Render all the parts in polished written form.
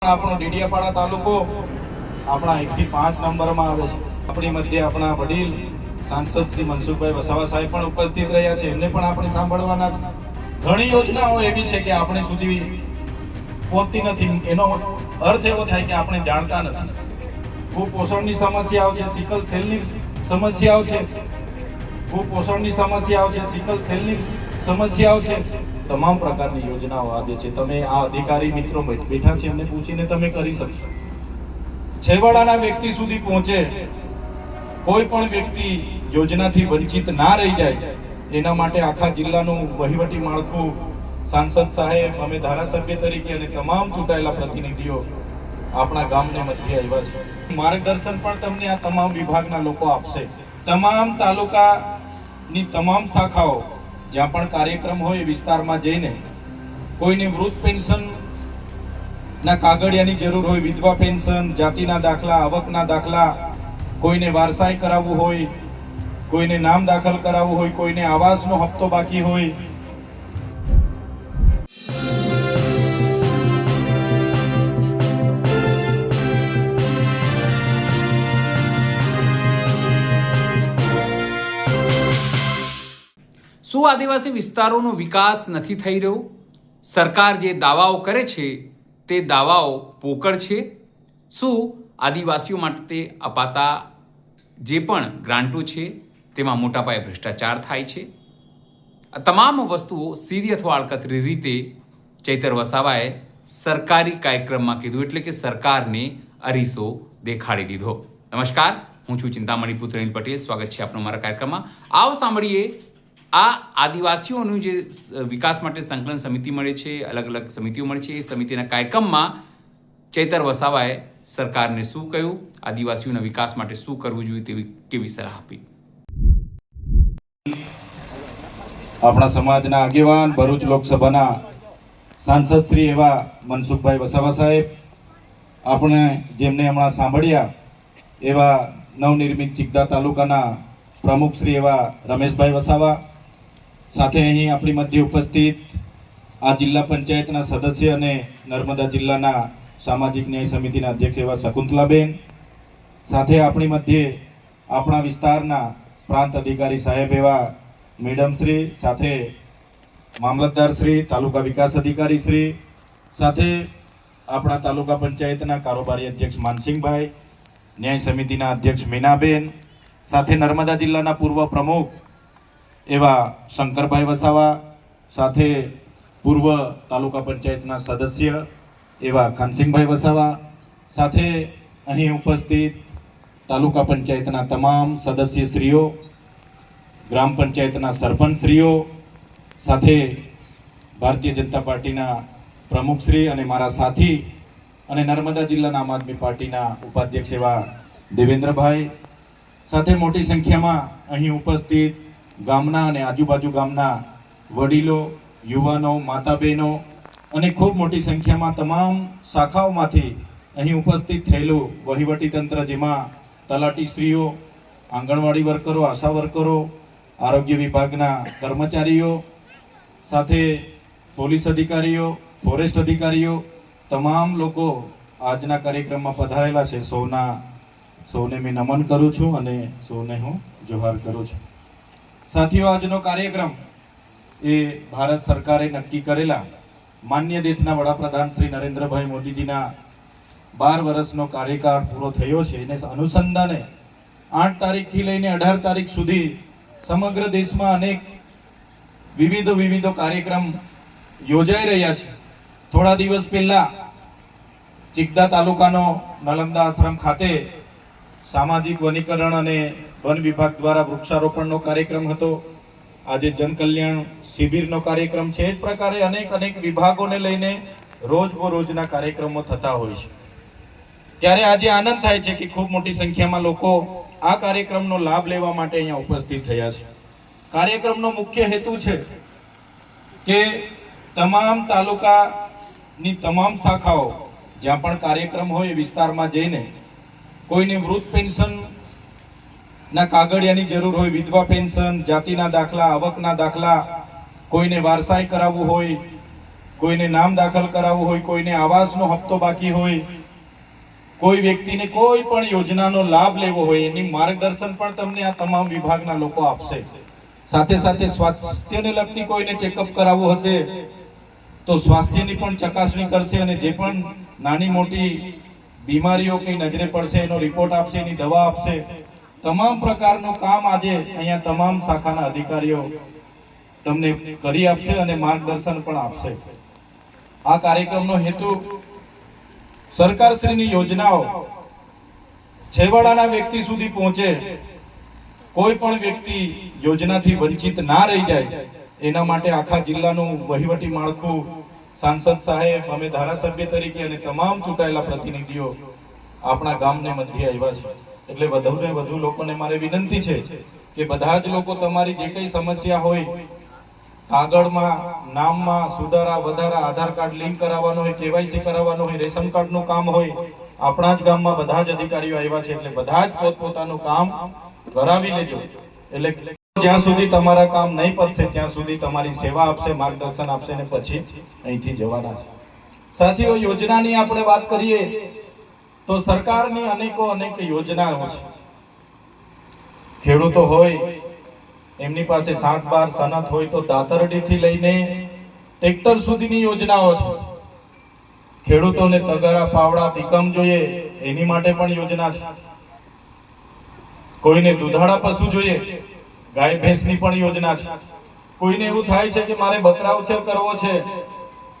આપણો ડેડિયાપાડા તાલુકો આપણા 1 થી 5 નંબરમાં આવે છે। આપણી મધ્ય આપણા વડીલ સાંસદ શ્રી મનસુખભાઈ વસાવા સાહેબ પણ ઉપસ્થિત રહ્યા છે। એમને પણ આપણે સાંભળવાના છે। ઘણી યોજનાઓ એવી છે કે આપણે સુધી પહોંચતી નથી। એનો અર્થ એવો થાય કે આપણે જાણતા નથી। કુપોષણની સમસ્યાઓ છે, સિકલ સેલની સમસ્યાઓ છે, કુપોષણની સમસ્યાઓ છે, સિકલ સેલની સમસ્યાઓ છે। તમામ પ્રકારની યોજનાઓ આજે છે। તમે આ અધિકારી મિત્રો બેઠા છે એમને પૂછીને તમે કરી શકશો। છેવાડાના વ્યક્તિ સુધી પહોંચે, કોઈ પણ વ્યક્તિ યોજનાથી વંચિત ના રહી જાય, એના માટે આખા જિલ્લાનું વહીવટી માળખું સાંસદ સાહેબ, અમે ધારાસભ્ય તરીકે અને તમામ ચૂંટાયેલા પ્રતિનિધિઓ આપણા ગામને મધ્ય આવ્યા છે। માર્ગદર્શન પણ તમને આ તમામ વિભાગના લોકો આપશે। તમામ તાલુકાની તમામ શાખાઓ જ્યાં પણ કાર્યક્રમ હોય વિસ્તારમાં જઈને કોઈને વૃદ્ધ પેન્શન ના કાગળિયાની જરૂર હોય, વિધવા પેન્શન, જાતિના દાખલા, આવકના દાખલા, કોઈને વારસાઈ કરાવવું હોય, કોઈને નામ દાખલ કરાવવું હોય, કોઈને આવાસનો હપ્તો બાકી હોય, શું આદિવાસી વિસ્તારોનો વિકાસ નથી થઈ રહ્યો? સરકાર જે દાવાઓ કરે છે તે દાવાઓ પોકળ છે? શું આદિવાસીઓ માટે અપાતા જે પણ ગ્રાન્ટો છે તેમાં મોટા પાયે ભ્રષ્ટાચાર થાય છે? આ તમામ વસ્તુઓ સીધી અથવા આડકતરી રીતે ચૈતર વસાવાએ સરકારી કાર્યક્રમમાં કીધું, એટલે કે સરકારને અરીસો દેખાડી દીધો। નમસ્કાર, હું છું ચિંતામણી પુત્ર અનિલ પટેલ। સ્વાગત છે આપનું મારા કાર્યક્રમમાં। આવો સાંભળીએ આ આદિવાસીઓનું જે વિકાસ માટે સંકલન સમિતિ મળે છે, અલગ અલગ સમિતિઓ મળે છે, એ સમિતિના કાર્યક્રમમાં ચૈતર વસાવાએ સરકારને શું કહ્યું, આદિવાસીઓના વિકાસ માટે શું કરવું જોઈએ તેવી કેવી સલાહ આપી। આપણા સમાજના આગેવાન, ભરૂચ લોકસભાના સાંસદ શ્રી એવા મનસુખભાઈ વસાવા સાહેબ, આપણે જેમને હમણાં સાંભળ્યા એવા નવનિર્મિત ચિકદા તાલુકાના પ્રમુખ શ્રી એવા રમેશભાઈ વસાવા, સાથે અહીં આપણી મધ્ય ઉપસ્થિત આ જિલ્લા પંચાયતના સદસ્ય અને નર્મદા જિલ્લાના સામાજિક ન્યાય સમિતિના અધ્યક્ષ એવા શકુંતલાબેન, સાથે આપણી મધ્યે આપણા વિસ્તારના પ્રાંત અધિકારી સાહેબ એવા મેડમ શ્રી, સાથે મામલતદાર શ્રી, તાલુકા વિકાસ અધિકારી શ્રી, સાથે આપણા તાલુકા પંચાયતના કારોબારી અધ્યક્ષ માનસિંહભાઈ, ન્યાય સમિતિના અધ્યક્ષ મીનાબેન, સાથે નર્મદા જિલ્લાના પૂર્વ પ્રમુખ એવા શંકરભાઈ વસાવા, સાથે પૂર્વ તાલુકા પંચાયતના સદસ્ય એવા ખાનસિંહભાઈ વસાવા, સાથે અહીં ઉપસ્થિત તાલુકા પંચાયતના તમામ સદસ્યશ્રીઓ, ગ્રામ પંચાયતના સરપંચશ્રીઓ, સાથે ભારતીય જનતા પાર્ટીના પ્રમુખશ્રી અને મારા સાથી અને નર્મદા જિલ્લાના આમ આદમી પાર્ટીના ઉપાધ્યક્ષ એવા દેવેન્દ્રભાઈ, સાથે મોટી સંખ્યામાં અહીં ઉપસ્થિત ગામના અને આજુબાજુ ગામના વડીલો, યુવાનો, માતા બહેનો અને ખૂબ મોટી સંખ્યામાં તમામ શાખાઓમાંથી અહીં ઉપસ્થિત થયેલું વહીવટી તંત્ર, જેમાં તલાટીશ્રીઓ, આંગણવાડી વર્કરો, આશા વર્કરો, આરોગ્ય વિભાગના કર્મચારીઓ, સાથે પોલીસ અધિકારીઓ, ફોરેસ્ટ અધિકારીઓ, તમામ લોકો આજના કાર્યક્રમમાં પધારેલા છે। સૌને મેં નમન કરું છું અને સૌને હું જોહાર કરું છું। સાથીઓ, આજનો કાર્યક્રમ એ ભારત સરકારે નક્કી કરેલા માન્ય દેશના વડાપ્રધાન શ્રી નરેન્દ્રભાઈ મોદીજીના 12 વર્ષનો કાર્યકાળ પૂરો થયો છે, એને અનુસંધાને 8 તારીખથી લઈને 18 તારીખ સુધી સમગ્ર દેશમાં અનેક વિવિધ કાર્યક્રમ યોજાઈ રહ્યા છે। થોડા દિવસ પહેલા ચિકદા તાલુકાનો નલંદા આશ્રમ ખાતે સામાજિક વનીકરણ અને વન વિભાગ દ્વારા વૃક્ષારોપણનો કાર્યક્રમ હતો। આજે જનકલ્યાણ શિબિરનો કાર્યક્રમ છે। એ જ પ્રકારે અનેક વિભાગોને લઈને રોજના કાર્યક્રમો થતા હોય છે। ત્યારે આજે આનંદ થાય છે કે ખૂબ મોટી સંખ્યામાં લોકો આ કાર્યક્રમનો લાભ લેવા માટે અહીંયા ઉપસ્થિત થયા છે। કાર્યક્રમનો મુખ્ય હેતુ છે કે તમામ તાલુકાની તમામ શાખાઓ જ્યાં પણ કાર્યક્રમ હોય વિસ્તારમાં જઈને કોઈને વૃદ્ધ પેન્શન ના કાગળિયાની જરૂર હોય, વિધવા પેન્શન, જાતિના દાખલા, આવકના દાખલા, કોઈને વારસાઈ કરાવવું હોય, કોઈને નામ દાખલ કરાવવું હોય, કોઈને આવાસનો હપ્તો બાકી હોય, કોઈ વ્યક્તિને કોઈ પણ યોજનાનો લાભ લેવો હોય, એની માર્ગદર્શન પણ તમને આ તમામ વિભાગના લોકો આપશે. સાથે સાથે સ્વાસ્થ્યને લગતી કોઈને ચેકઅપ કરાવવું હશે તો સ્વાસ્થ્યની પણ ચકાસણી કરશે અને જે પણ નાની મોટી બીમારીઓ કઈ નજરે પડશે એનો રિપોર્ટ આપશે, એની દવા આપશે. તમામ પ્રકારનું કામ આજે અહીંયા તમામ શાખાના અધિકારીઓ તમને કરી આપશે અને માર્ગદર્શન પણ આપશે. આ કાર્યક્રમનો હેતુ સરકારશ્રીની યોજનાઓ છેવાડાના વ્યક્તિ સુધી પહોંચે, કોઈ પણ વ્યક્તિ યોજનાથી વંચિત ના રહી જાય, એના માટે આખા જિલ્લાનું વહીવટી માળખું સાંસદ સાહેબ, અમે ધારાસભ્ય તરીકે અને તમામ ચૂંટાયેલા પ્રતિનિધિઓ આપણા ગામને મધ્ય આવ્યા છે. એટલે વધુને વધુ લોકોને મારે વિનંતી છે કે બધા જ લોકો તમારી જે કઈ સમસ્યા હોય, કાગળમાં નામમાં સુધારા વધારા, આધાર કાર્ડ લિંક કરાવવાનો હોય, કેવાયસી કરાવવાનો હોય, રેશન કાર્ડનું કામ હોય, આપણા જ ગામમાં બધા જ અધિકારીઓ આવ્યા છે. એટલે બધા જ પોતપોતાનું કામ કરાવી લેજો. એટલે જ્યાં સુધી તમારા કામ નહીં પતશે ત્યાં સુધી તમારી સેવા આપશે, માર્ગદર્શન આપશે ને પછી અહીંથી જવાના છે. સાથીઓ, યોજનાની આપણે વાત કરીએ તો સરકારની અનેક યોજનાઓ છે. ખેડૂતો હોય એમની પાસે 7-12 સનત હોય તો દાતરડીથી લઈને ટ્રેક્ટર સુધીની યોજનાઓ છે. ખેડૂતોને તગારા, પાવડા, ભીકમ જોઈએ એની માટે પણ યોજના છે. કોઈને દુધાળા પશુ જોઈએ, ગાય ભેંસની પણ યોજના છે. કોઈને એવું થાય છે કે મારે બકરા ઉછેર કરવો છે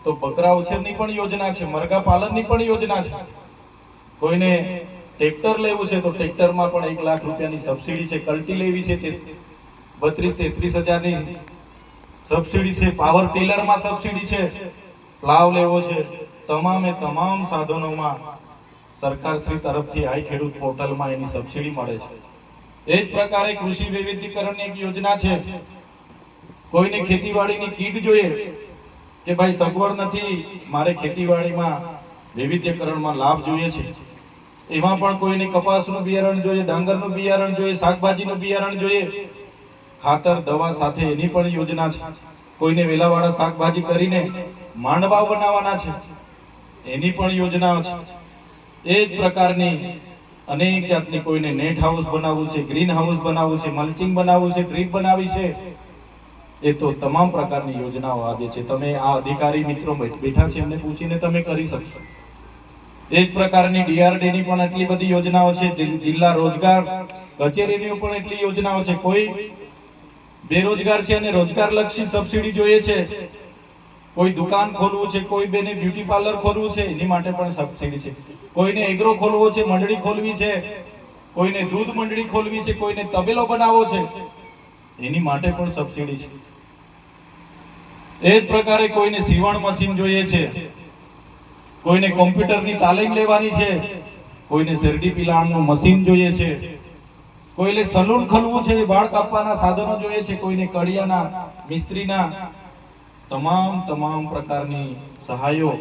તો બકરા ઉછેરની પણ યોજના છે, મરઘા પાલનની પણ યોજના છે. કોઈને ટ્રેક્ટર લેવું છે તો ટ્રેક્ટરમાં પણ 1 લાખ રૂપિયાની સબસિડી છે. કલ્ટી લેવી છે તે 32-33 હજારની સબસિડી છે. પાવર ટીલરમાં સબસિડી છે. પ્લાવ લેવો છે. તમામે તમામ સાધનોમાં સરકારશ્રી તરફથી આઈ ખેડૂત પોર્ટલમાં એની સબસિડી મળે છે. એ જ પ્રકારે કૃષિ વૈવિધ્યકરણની એક યોજના છે. કોઈને ખેતીવાડીની કીટ જોઈએ કે ભાઈ સગવડ નથી, મારે ખેતીવાડીમાં વૈવિધ્યકરણમાં લાભ જોઈએ છે, એમાં પણ કોઈને કપાસનું બિયારણ જોઈએ, ડાંગરનું બિયારણ જોઈએ, શાકભાજીનું બિયારણ જોઈએ, ખાતર દવા સાથે એની પણ યોજના છે. કોઈને વેલાવાળા શાકભાજી કરીને માંડવા બનાવવાના છે, એની પણ યોજનાઓ છે. એ જ પ્રકારની અનેક જાતની, કોઈને નેટ હાઉસ બનાવવું છે, ગ્રીન હાઉસ બનાવવું છે, મલ્ચિંગ બનાવવું છે, ડ્રીપ બનાવી છે, એ તો તમામ પ્રકારની યોજનાઓ આજે છે. તમે આ અધિકારી મિત્રો બેઠા છે એમને પૂછીને તમે કરી શકશો. એ જ પ્રકારની DRD ની પણ એટલી બધી યોજનાઓ છે. જિલ્લા રોજગાર કચેરીની પણ એટલી યોજનાઓ છે. કોઈ બેરોજગાર છે અને રોજગાર લક્ષી સબસિડી જોઈએ છે, કોઈ દુકાન ખોલવું છે, કોઈ બેને બ્યુટી પાર્લર ખોલવું છે, એની માટે પણ સબસિડી છે. કોઈને એગ્રો ખોલવો છે, મંડળી ખોલવી છે, કોઈને દૂધ મંડળી ખોલવી છે, કોઈને તબેલો બનાવવો છે, એની માટે પણ સબસિડી છે. એ જ પ્રકારે કોઈને સીવણ મશીન જોઈએ છે, કોઈને કોમ્પ્યુટરની તાલીમ લેવાની છે, કોઈને શેરડી પિલાણનું મશીન જોઈએ છે, કોઈને સલૂન ખોલવું છે, વાળ કાપવાના સાધનો જોઈએ છે, કોઈને કડિયાના, મિસ્ત્રીના, તમામ પ્રકારની સહાયો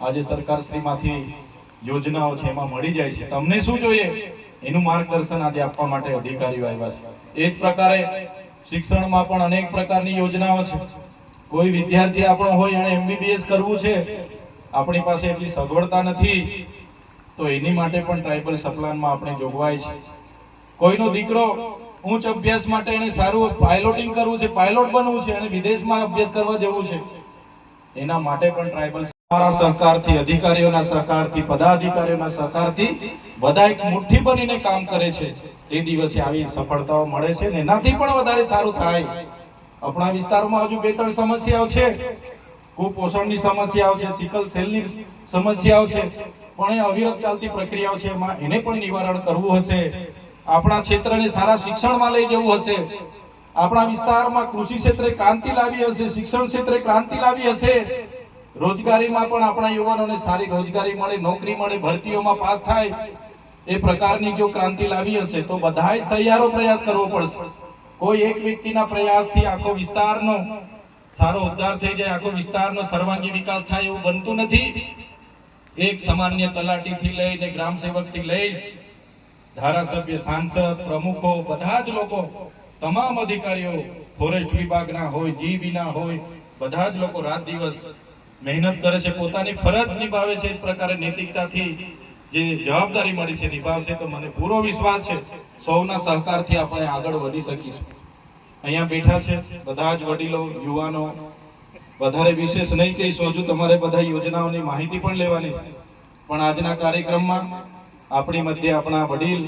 આજે સરકારશ્રીમાંથી યોજનાઓ છે એમાં મળી જાય છે. તમને શું જોઈએ એનું માર્ગદર્શન આજે આપવા માટે અધિકારીઓ આવ્યા છે. એ જ પ્રકારે શિક્ષણમાં પણ અનેક પ્રકારની યોજનાઓ છે. કોઈ વિદ્યાર્થી આપણો હોય અને MBBS કરવું છે, આપણી પાસે એટલી સગવડતા નથી તો એની માટે પણ ટ્રાઇબલ સપ્લાનમાં આપણે જોગવાઈ છે. કોઈનો દીકરો ઉચ્ચ અભ્યાસ માટે એને સારું પાયલોટિંગ કરવું છે, પાયલોટ બનવું છે અને વિદેશમાં અભ્યાસ કરવા જવું છે, એના માટે પણ ટ્રાઇબલ તમારા સહકારથી, અધિકારીઓના સહકારથી, પદાધિકારીઓના સહકારથી બધા એક મુઠ્ઠી બનીને કામ કરે છે. એ દિવસે આવી સફળતાઓ મળે છે ને એનાથી પણ વધારે સારું થાય. આપણા વિસ્તારમાં હજુ 2-3 સમસ્યાઓ છે. કુપોષણની સમસ્યાઓ છે, સિકલ સેલની સમસ્યાઓ છે, પણ એ અવિરત ચાલતી પ્રક્રિયાઓ છે. એમાં એને પણ નિવારણ કરવું હશે. આપણા ક્ષેત્રને સારા શિક્ષણમાં લઈ જવું હશે. આપણા વિસ્તારમાં કૃષિ ક્ષેત્રે ક્રાંતિ લાવી હશે, શિક્ષણ ક્ષેત્રે ક્રાંતિ લાવી હશે, રોજગારીમાં પણ આપણા યુવાનોને સારી રોજગારી મળે, નોકરી મળે, ભરતીઓમાં પાસ થાય, એ પ્રકારની જો ક્રાંતિ લાવી હશે તો બધાય સહિયારો પ્રયાસ કરવો પડશે. કોઈ એક વ્યક્તિના પ્રયાસથી આખો વિસ્તારનો સારો ઉદ્ધાર થઈ જાય, આખો વિસ્તારનો સર્વાંગી વિકાસ થાય એવું બનતું નથી. એક સામાન્ય તલાટીથી લઈને ગ્રામ સેવકથી લઈ ધારાસભ્ય, સાંસદ, પ્રમુખો, બધા જ લોકો, તમામ અધિકારીઓ, ફોરેસ્ટ વિભાગના હોય, GBના હોય, બધા જ લોકો રાત દિવસ મહેનત કરે છે, પોતાની ફરજ નિભાવે છે, એક પ્રકારે નૈતિકતાથી જે જવાબદારી મળી છે નિભાવશે, તો મને પૂરો વિશ્વાસ છે સૌના સહકારથી આપણે આગળ વધી શકીશું. અહીંયા બેઠા છે બધા જ વડીલો, યુવાનો, વધારે વિશેષ નહીં કહીશું, હજુ તમારે બધા યોજનાઓની માહિતી પણ લેવાની છે. પણ આજના કાર્યક્રમમાં આપણી મધ્ય આપણા વડીલ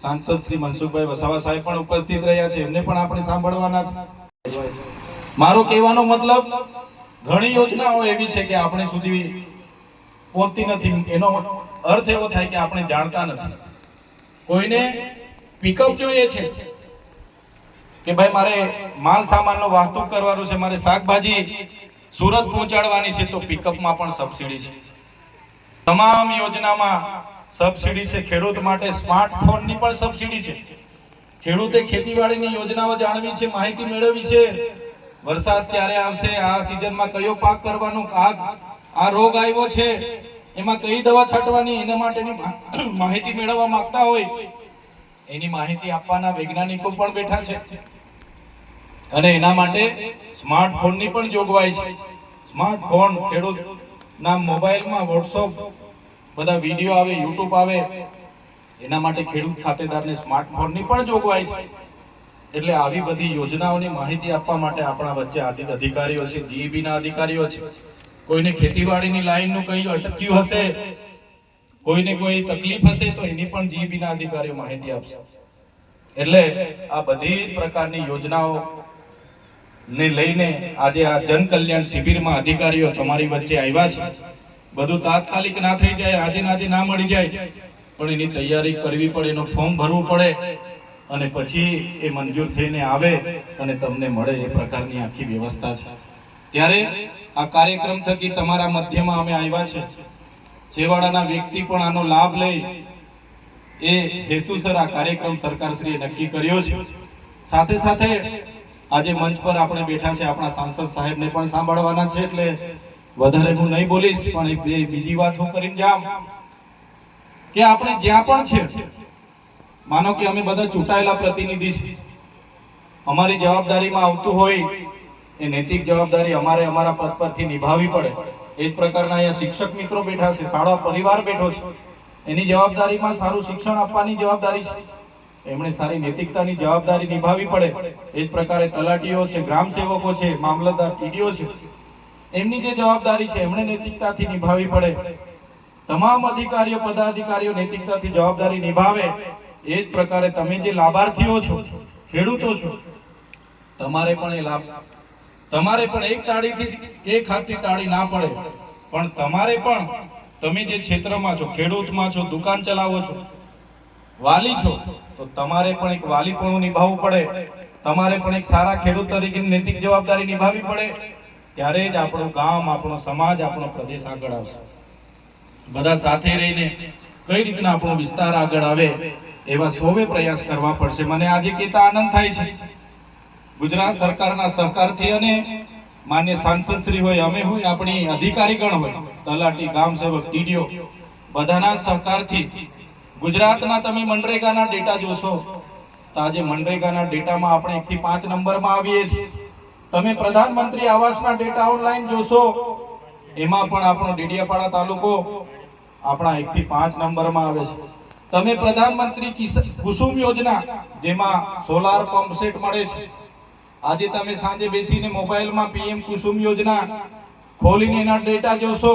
સાંસદ શ્રી મનસુખભાઈ વસાવા સાહેબ પણ ઉપસ્થિત રહ્યા છે, એમને પણ આપણે સાંભળવાના છે. મારો કહેવાનો મતલબ, ઘણી યોજનાઓ એવી છે કે આપણે સુધી પહોંચતી નથી. એનો અર્થ એવો થાય કે આપણે જાણતા નથી. કોઈને પિકઅપ જોઈએ છે કે ભાઈ મારે માલ સામાનનો વાહતુક કરવાનું છે, મારે શાકભાજી સુરત પહોંચાડવાની છે, તો પિકઅપમાં પણ સબસિડી છે. તમામ યોજનામાં સબસિડી છે. ખેડૂત માટે સ્માર્ટફોનની પણ સબસિડી છે. ખેડૂતે ખેતીવાડીની યોજનાઓ જાણવી છે, માહિતી મેળવવી છે. વરસાદ ક્યારે આવશે, આ સિઝનમાં કયો પાક કરવાનો, આ રોગ આવ્યો છે એમાં કઈ દવા છાંટવાની, એના માટેની માહિતી મેળવવા માંગતા હોય, એની માહિતી આપવાના વૈજ્ઞાનિકો પણ બેઠા છે. અને એના માટે સ્માર્ટફોનની પણ જોગવાઈ છે. સ્માર્ટફોન ખેડૂતના મોબાઈલમાં વોટ્સઅપ બધા વિડીયો આવે, યુટ્યુબ આવે, એના માટે ખેડૂત ખાતેદારને સ્માર્ટફોનની પણ જોગવાઈ છે. એટલે આવી બધી યોજનાઓની માહિતી આપવા માટે આપણા વચ્ચે અધિકારીઓ છે, જીઈબીના અધિકારીઓ છે. કોઈને ખેતીવાડીની લાઈનનું કંઈ અટક્યું હશે, કોઈને કોઈ તકલીફ હશે, તો એની પણ જીઈબીના અધિકારીઓ માહિતી આપશે. એટલે આ બધી પ્રકારની યોજનાઓ ને લઈને આજે આ જન કલ્યાણ શિબિરમાં અધિકારીઓ તમારી વચ્ચે આવ્યા છે. બધું તાત્કાલિક ના થઈ જાય, આજે ને આજે ના મળી જાય, પણ એની તૈયારી કરવી પડે, એનો ફોર્મ ભરવું પડે, અને પછી એ મંજૂર થઈને આવે અને તમને મળે, એ પ્રકારની આખી વ્યવસ્થા છે. ત્યારે આ કાર્યક્રમ થકી તમારા મધ્યમાં અમે આવ્યા છે. છેવાડાના વ્યક્તિ પણ આનો લાભ લે એ હેતુસર આ કાર્યક્રમ સરકારશ્રીએ નક્કી કર્યો છે. સાથે સાથે આજે મંચ પર આપણે બેઠા છે, આપણા સાંસદ સાહેબને પણ સાંભળવાના છે, એટલે વધારે હું નહીં બોલીશ, પણ એક બે બીજી વાત હું કરીને જામ કે આપણે જ્યાં પણ છે, માનો કે અમે બધા ચૂંટાયેલા પ્રતિનિધિ છીએ, અમારી જવાબદારીમાં આવતું હોય એ નૈતિક જવાબદારી અમારે અમારા પદ પરથી નિભાવવી પડે. એ જ પ્રકારના અહીંયા શિક્ષક મિત્રો બેઠા છે, શાળા પરિવાર બેઠો છે, એની જવાબદારીમાં સારું શિક્ષણ આપવાની જવાબદારી છે, એમણે સારી નૈતિકતાની જવાબદારી નિભાવવી પડે. એ જ પ્રકારે તલાટીઓ છે, ગ્રામ સેવકો છે, મામલતદાર, ટીડીઓ છે, એમની જે જવાબદારી છે એમણે નૈતિકતાથી નિભાવવી પડે. તમામ અધિકારીઓ, પદાધિકારીઓ નૈતિકતાથી જવાબદારી નિભાવે. એ જ પ્રકારે તમે જે લાભાર્થીઓ છો, ખેડૂતો છો, તમારે પણ એ લાભ, તમારે પણ એક તાળીથી એક હાથથી તાળી ના પડે, પણ તમારે પણ, તમે જે ક્ષેત્રમાં છો, ખેડૂતમાં છો, દુકાન ચલાવો છો, વાલી છો, તો તમારે પણ એક વાલીપણું નિભાવવું પડે. તમારે પણ એક સારા ખેડૂત તરીકે નૈતિક જવાબદારી નિભાવવી પડે. ત્યારે જ આપણું ગામ, આપણો સમાજ, આપણો પ્રદેશ આગળ આવશે. બધા સાથે રહીને કઈ રીતના આપણો વિસ્તાર આગળ આવે એવા સૌએ પ્રયાસ કરવા પડશે. મને આજે કહેતા આનંદ થાય છે, ગુજરાત સરકારના સહકારથી અને માન્ય સાંસદ શ્રી હોય, અમે હોય, આપણી અધિકારીગણ હોય, તલાટી, ગામ સેવક, ટીડીઓ, બધાના સહકારથી ગુજરાતના તમે મનરેગાના ડેટા જોશો તો આજે મનરેગાના ડેટામાં આપણે 1 થી 5 નંબરમાં આવીએ છીએ. તમે પ્રધાનમંત્રી આવાસના ડેટા ઓનલાઈન જોશો, એમાં પણ આપણો ડેડિયાપાડા તાલુકો આપણા 1 થી 5 નંબરમાં આવે છે. તમે પ્રધાનમંત્રી કુસુમ યોજના, જેમાં સોલાર પંપ સેટ મળે છે, આજે તમે સાંજે બેસીને મોબાઈલમાં પીએમ કુસુમ યોજના ખોલીને એના ડેટા જોશો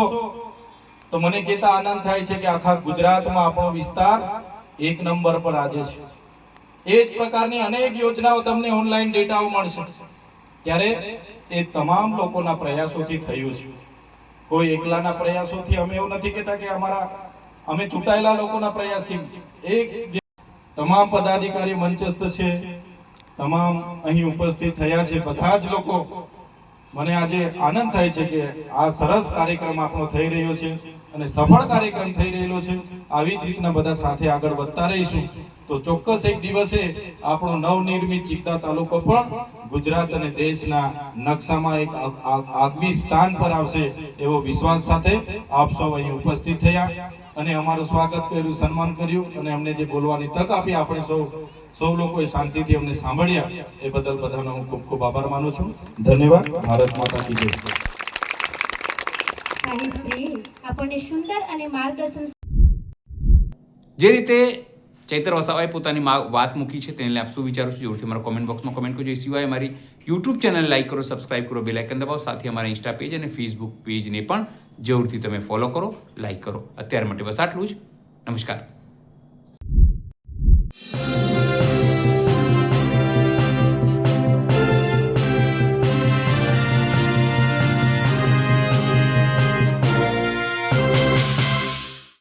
તો મને કહેતા આનંદ થાય છે કે આખા ગુજરાતમાં આપણો વિસ્તાર 1 નંબર પર આજે છે. એ જ પ્રકારની અનેક યોજનાઓ તમને ઓનલાઈન ડેટાઓ મળશે. ત્યારે એ તમામ લોકોના પ્રયાસોથી થયું છે. કોઈ એકલાના પ્રયાસોથી અમે એવું નથી કહેતા કે અમે ચૂંટાયેલા લોકોના પ્રયાસથી. એક તમામ પદાધિકારી મંચસ્થ છે, તમામ અહીં ઉપસ્થિત થયા છે, બધા જ લોકો, મને આજે આનંદ થાય છે કે આ સરસ કાર્યક્રમ આપણો થઈ રહ્યો છે અને સફળ કાર્યક્રમ થઈ રહેલો છે. આવી જ રીતના બધા સાથે આગળ વધતા રહીશું તો ચોક્કસ એક દિવસે આપણો નવનિર્મિત ચિત્તા તાલુકો પણ ગુજરાત અને દેશના નકશામાં એક આગવી સ્થાન પર આવશે એવો વિશ્વાસ સાથે આપ સૌ અહીં ઉપસ્થિત થયા અને અમારું સ્વાગત કર્યું, સન્માન કર્યું અને અમને જે બોલવાની તક આપી, આપણે સૌ લોકોએ શાંતિથી અમને સાંભળ્યા, એ બદલ બધાનો હું ખૂબ ખૂબ આભાર માનું છું. ધન્યવાદ. ભારત માતા કી જય. સાહિત્રી આપણને સુંદર અને માર્ગદર્શન જે રીતે ચૈતર વસાવાએ પોતાની વાત મૂકી છે તેને લઈને આપ શું વિચારો છો જરૂરથી મારા કોમેન્ટ બોક્સમાં કોમેન્ટ કરજો. એ સિવાય મારી યુટ્યુબ ચેનલ લાઈક કરો, સબસ્ક્રાઇબ કરો, બેલ આઇકન દબાવો, સાથે અમારા ઇન્સ્ટા પેજ અને ફેસબુક પેજને પણ જરૂરથી તમે ફોલો કરો, લાઈક કરો. અત્યાર માટે બસ આટલું જ. નમસ્કાર.